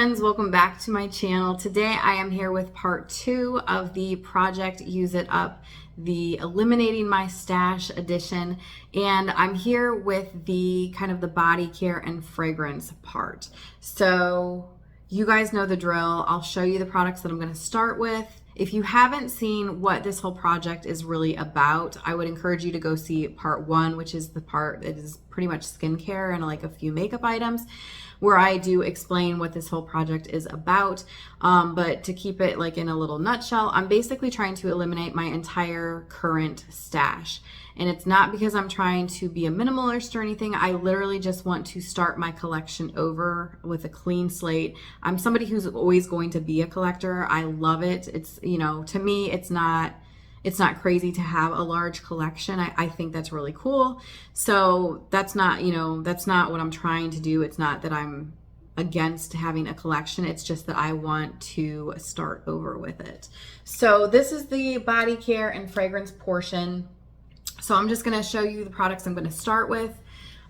friends, welcome back to my channel. Today I am here with part 2 of the project Use It Up, the Eliminating My Stash edition, and I'm here with the kind of the body care and fragrance part. So you guys know the drill. I'll show you the products that I'm going to start with. If you haven't seen what this whole project is really about, I would encourage you to go see part 1, which is the part that is pretty much skincare and like a few makeup items, where I do explain what this whole project is about. But to keep it like in a little nutshell, I'm basically trying to eliminate my entire current stash. And it's not because I'm trying to be a minimalist or anything. I literally just want to start my collection over with a clean slate. I'm somebody who's always going to be a collector. I love it. It's, you know, to me, it's not crazy to have a large collection. I think that's really cool. So that's not, you know, that's not what I'm trying to do. It's not that I'm against having a collection. It's just that I want to start over with it. So this is the body care and fragrance portion. So I'm just going to show you the products I'm going to start with.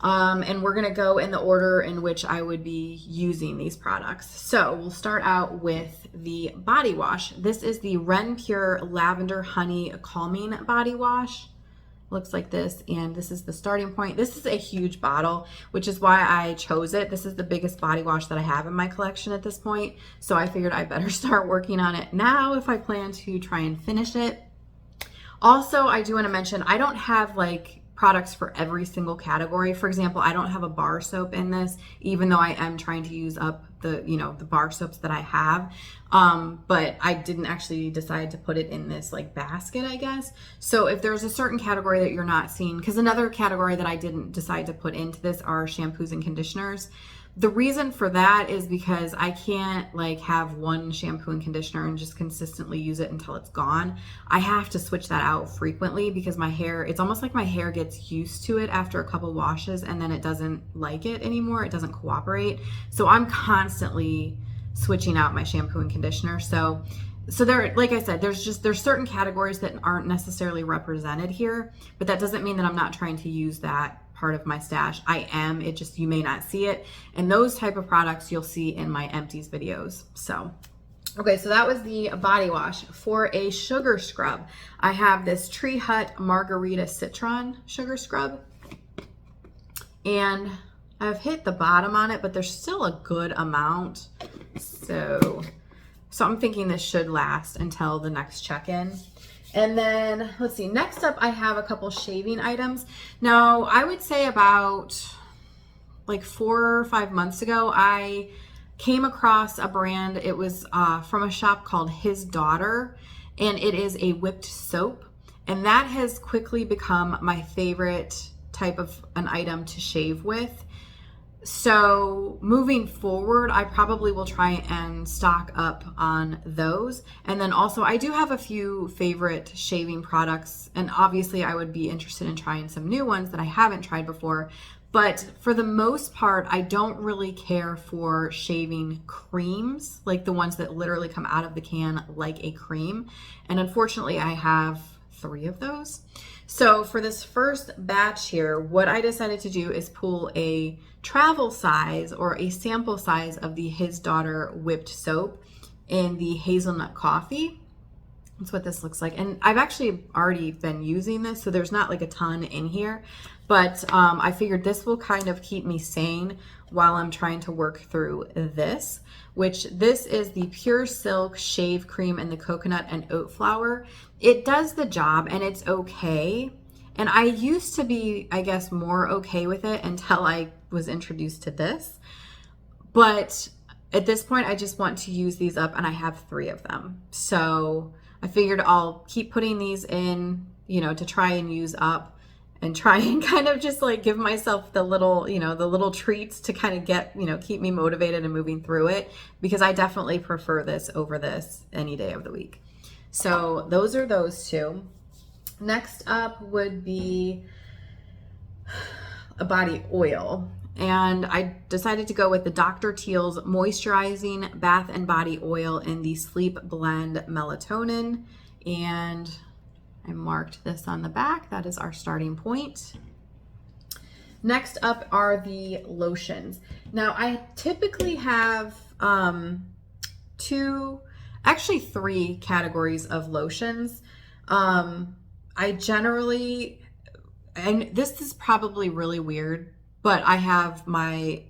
And we're going to go in the order in which I would be using these products. So we'll start out with the body wash. This is the Ren Pure Lavender Honey Calming Body Wash. Looks like this, and this is the starting point. This is a huge bottle, which is why I chose it. This is the biggest body wash that I have in my collection at this point. So I figured I better start working on it now if I plan to try and finish it. Also, I do want to mention, I don't have like products for every single category. For example, I don't have a bar soap in this, even though I am trying to use up the, you know, the bar soaps that I have. But I didn't actually decide to put it in this like basket, I guess. So if there's a certain category that you're not seeing, because another category that I didn't decide to put into this are shampoos and conditioners. The reason for that is because I can't like have one shampoo and conditioner and just consistently use it until it's gone. I have to switch that out frequently because my hair, it's almost like my hair gets used to it after a couple washes and then it doesn't like it anymore. It doesn't cooperate. So I'm constantly switching out my shampoo and conditioner. So there, like I said, there's certain categories that aren't necessarily represented here, but that doesn't mean that I'm not trying to use that part of my stash. I am, it just, you may not see it. And those type of products you'll see in my empties videos. So, okay, so that was the body wash. For a sugar scrub, I have this Tree Hut Margarita Citron sugar scrub. And I've hit the bottom on it, but there's still a good amount. So I'm thinking this should last until the next check-in. And then, let's see, next up I have a couple shaving items. Now, I would say about like 4 or 5 months ago, I came across a brand. It was from a shop called His Daughter, and it is a whipped soap. And that has quickly become my favorite type of an item to shave with. So moving forward, I probably will try and stock up on those. And then also I do have a few favorite shaving products, and obviously I would be interested in trying some new ones that I haven't tried before. But for the most part, I don't really care for shaving creams, like the ones that literally come out of the can like a cream. And unfortunately, I have 3 of those. So for this first batch here, what I decided to do is pull a travel size or a sample size of the His Daughter whipped soap in the hazelnut coffee. That's what this looks like. And I've actually already been using this, so there's not like a ton in here. But I figured this will kind of keep me sane while I'm trying to work through this, which this is the Pure Silk Shave Cream in the coconut and oat flour. It does the job and it's okay. And I used to be, I guess, more okay with it until I was introduced to this. But at this point, I just want to use these up, and I have 3 of them. So I figured I'll keep putting these in, you know, to try and use up and try and kind of just like give myself the little, you know, the little treats to kind of get, you know, keep me motivated and moving through it, because I definitely prefer this over this any day of the week. So those are those 2. Next up would be a body oil. And I decided to go with the Dr. Teal's Moisturizing Bath and Body Oil in the Sleep Blend Melatonin. And I marked this on the back. That is our starting point. Next up are the lotions. Now I typically have actually three categories of lotions. I generally, and this is probably really weird, but I have my,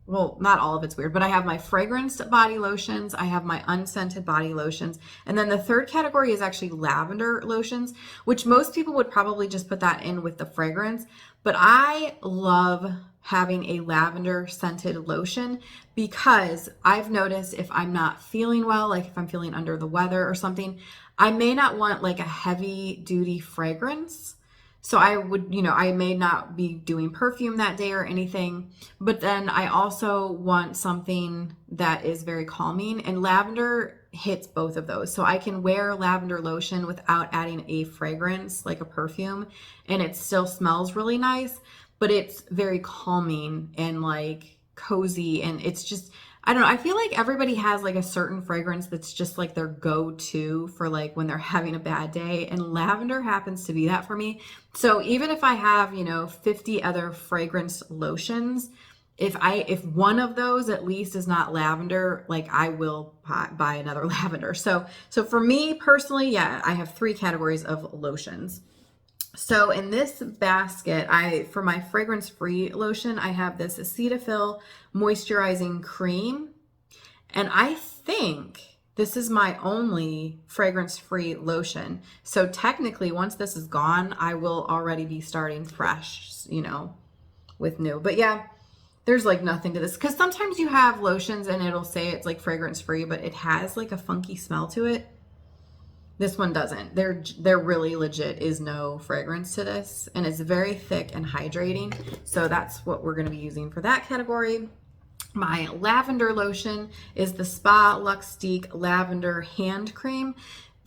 well, not all of it's weird, but I have my fragranced body lotions, I have my unscented body lotions, and then the third category is actually lavender lotions, which most people would probably just put that in with the fragrance, but I love having a lavender scented lotion because I've noticed if I'm not feeling well, like if I'm feeling under the weather or something, I may not want like a heavy duty fragrance. So I would, I may not be doing perfume that day or anything, but then I also want something that is very calming, and lavender hits both of those. So I can wear lavender lotion without adding a fragrance like a perfume, and it still smells really nice, but it's very calming and like cozy, and it's just, I don't know. I feel like everybody has like a certain fragrance that's just like their go-to for like when they're having a bad day. And lavender happens to be that for me. So even if I have, 50 other fragrance lotions, if one of those at least is not lavender, like I will buy another lavender. So for me personally, yeah, I have three categories of lotions. So in this basket, for my fragrance-free lotion, I have this Cetaphil moisturizing cream. And I think this is my only fragrance-free lotion. So technically, once this is gone, I will already be starting fresh, with new. But yeah, there's like nothing to this. Because sometimes you have lotions and it'll say it's like fragrance-free, but it has like a funky smell to it. This one doesn't. There really legit is no fragrance to this, and it's very thick and hydrating. So that's what we're going to be using for that category. My lavender lotion is the Spa Luxtique Lavender Hand Cream.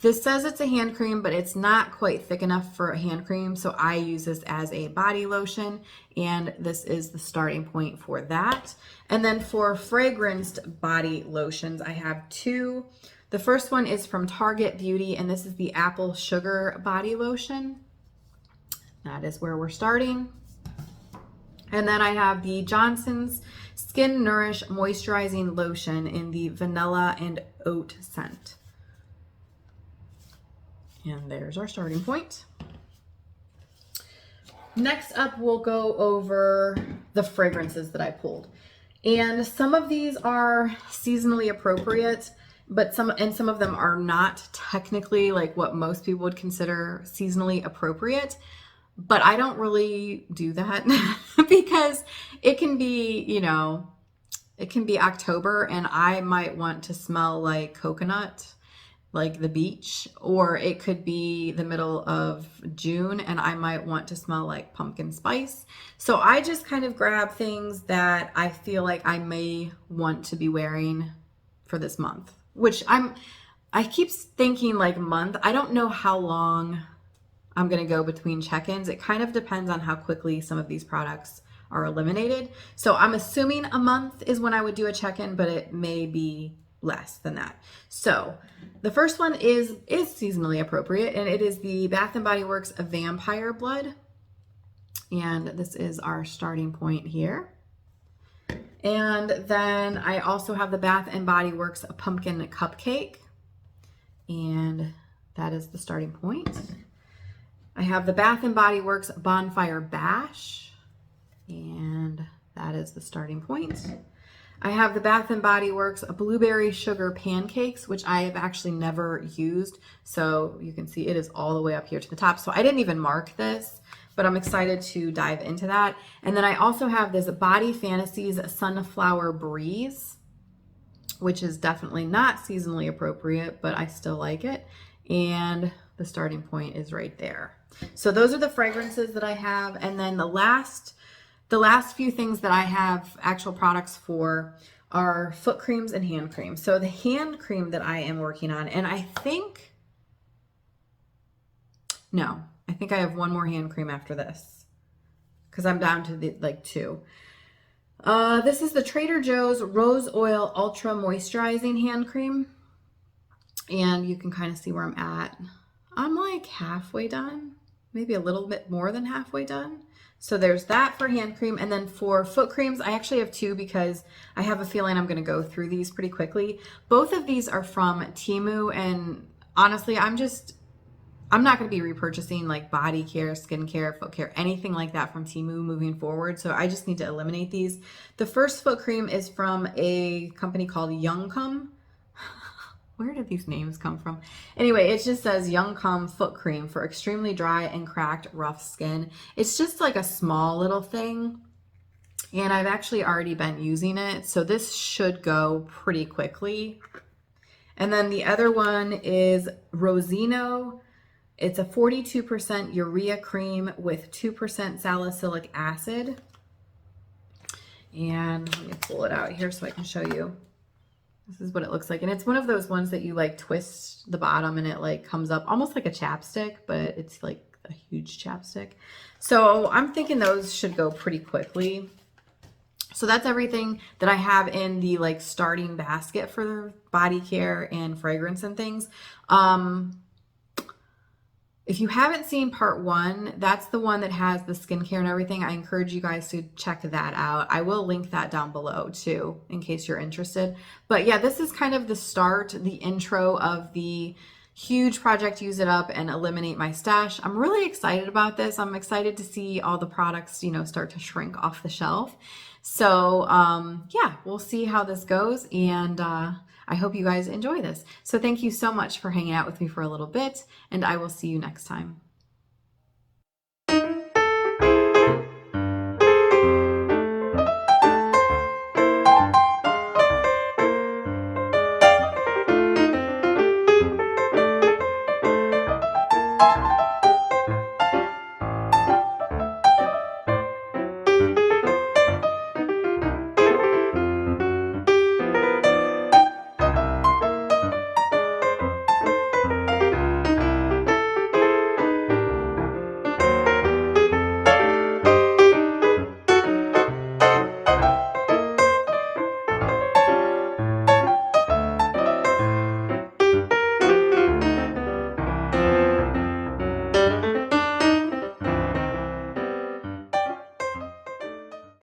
This says it's a hand cream, but it's not quite thick enough for a hand cream, so I use this as a body lotion, and this is the starting point for that. And then for fragranced body lotions, I have two. The first one is from Target Beauty, and this is the Apple Sugar Body Lotion. That is where we're starting. And then I have the Johnson's Skin Nourish Moisturizing Lotion in the Vanilla and Oat scent. And there's our starting point. Next up, we'll go over the fragrances that I pulled. And some of these are seasonally appropriate, but some of them are not technically like what most people would consider seasonally appropriate. But I don't really do that because it can be, it can be October and I might want to smell like coconut, like the beach, or it could be the middle of June and I might want to smell like pumpkin spice. So I just kind of grab things that I feel like I may want to be wearing for this month, which I keep thinking like month. I don't know how long I'm going to go between check-ins. It kind of depends on how quickly some of these products are eliminated. So I'm assuming a month is when I would do a check-in, but it may be less than that. So the first one is seasonally appropriate, and it is the Bath & Body Works Vampire Blood. And this is our starting point here. And then I also have the Bath & Body Works Pumpkin Cupcake, and that is the starting point. I have the Bath & Body Works Bonfire Bash, and that is the starting point. I have the Bath & Body Works Blueberry Sugar Pancakes, which I have actually never used. So you can see it is all the way up here to the top. So I didn't even mark this, but I'm excited to dive into that. And then I also have this Body Fantasies Sunflower Breeze, which is definitely not seasonally appropriate, but I still like it. And the starting point is right there. So those are the fragrances that I have. And then the last few things that I have actual products for are foot creams and hand creams. So the hand cream that I am working on, and I think I have one more hand cream after this because I'm down to two. This is the Trader Joe's Rose Oil Ultra Moisturizing Hand Cream. And you can kind of see where I'm at. I'm like halfway done. maybe a little bit more than halfway done. So there's that for hand cream. And then for foot creams, I actually have two because I have a feeling I'm going to go through these pretty quickly. Both of these are from Temu, and honestly, I'm not going to be repurchasing like body care, skin care, foot care, anything like that from Temu moving forward. So I just need to eliminate these. The first foot cream is from a company called Youngcome. Where did these names come from? Anyway, it just says Youngcome foot cream for extremely dry and cracked rough skin. It's just like a small little thing, and I've actually already been using it, so this should go pretty quickly. And then the other one is Rosino. It's a 42% urea cream with 2% salicylic acid. And let me pull it out here so I can show you. This is what it looks like. And it's one of those ones that you like twist the bottom and it like comes up almost like a chapstick, but it's like a huge chapstick. So I'm thinking those should go pretty quickly. So that's everything that I have in the like starting basket for body care and fragrance and things. If you haven't seen part 1, that's the one that has the skincare and everything. I encourage you guys to check that out. I will link that down below too, in case you're interested. But yeah, this is kind of the start, the intro of the huge project Use It Up and Eliminate My Stash. I'm really excited about this. I'm excited to see all the products, you know, start to shrink off the shelf. So yeah, we'll see how this goes, and I hope you guys enjoy this. So thank you so much for hanging out with me for a little bit, and I will see you next time.